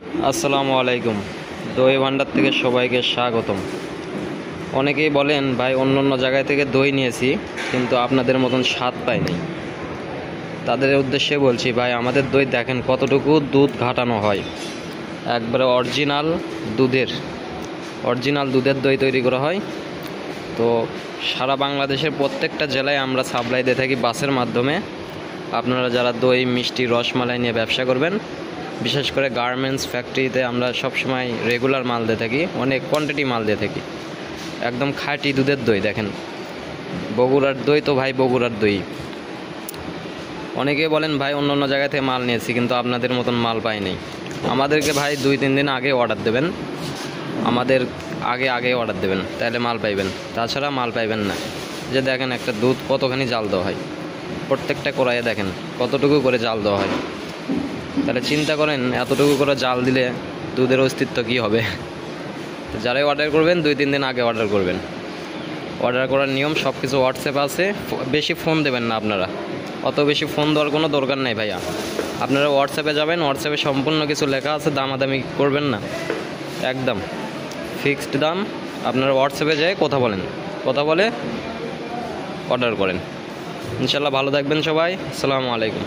আসসালামু আলাইকুম। দই ভান্ডার থেকে সবাইকে স্বাগতম। অনেকেই বলেন ভাই অন্য অন্য জায়গায় থেকে দই নিয়েছি কিন্তু আপনাদের মতন স্বাদ পাইনি। তাদের উদ্দেশ্যে বলছি ভাই আমাদের দই দেখেন কতটুকু দুধ ঘাটানো হয়, একবারে অরিজিনাল দুধের দই তৈরি করা হয়। তো সারা বাংলাদেশের প্রত্যেকটা জেলায় আমরা সাপ্লাই দিয়ে থাকি বাসের মাধ্যমে। আপনারা যারা দই মিষ্টি রসমালাই নিয়ে ব্যবসা করবেন, বিশেষ করে গার্মেন্টস ফ্যাক্টরিতে আমরা সবসময় রেগুলার মাল দিয়ে থাকি, অনেক কোয়ান্টিটি মাল দিয়ে থাকি। একদম খাঁটি দুধের দই দেখেন, বগুড়ার দই তো ভাই বগুড়ার দই। অনেকে বলেন ভাই অন্য অন্য জায়গা থেকে মাল নিয়েছি কিন্তু আপনাদের মতন মাল পাইনি। আমাদেরকে ভাই 2-3 দিন আগে অর্ডার দেবেন, আমাদের আগে অর্ডার দেবেন, তাহলে মাল পাইবেন, তাছাড়া মাল পাইবেন না। যে দেখেন একটা দুধ কতখানি জাল দেওয়া হয়, প্রত্যেকটা কড়াইয়ে দেখেন কতটুকু করে জাল দেওয়া হয়। তাহলে চিন্তা করেন এতটুকু করে জাল দিলে দুধের অস্তিত্ব কী হবে। তো যারাই অর্ডার করবেন 2-3 দিন আগে অর্ডার করবেন। অর্ডার করার নিয়ম সব কিছু হোয়াটসঅ্যাপ আছে, বেশি ফোন দেবেন না আপনারা, অত বেশি ফোন দেওয়ার কোনো দরকার নেই ভাইয়া। আপনারা হোয়াটসঅ্যাপে যাবেন, হোয়াটসঅ্যাপে সম্পূর্ণ কিছু লেখা আছে, দামাদামি করবেন না, একদম ফিক্সড দাম। আপনারা হোয়াটসঅ্যাপে যেয়ে কথা বলে অর্ডার করেন। ইনশাল্লাহ ভালো থাকবেন সবাই। আসসালামু আলাইকুম।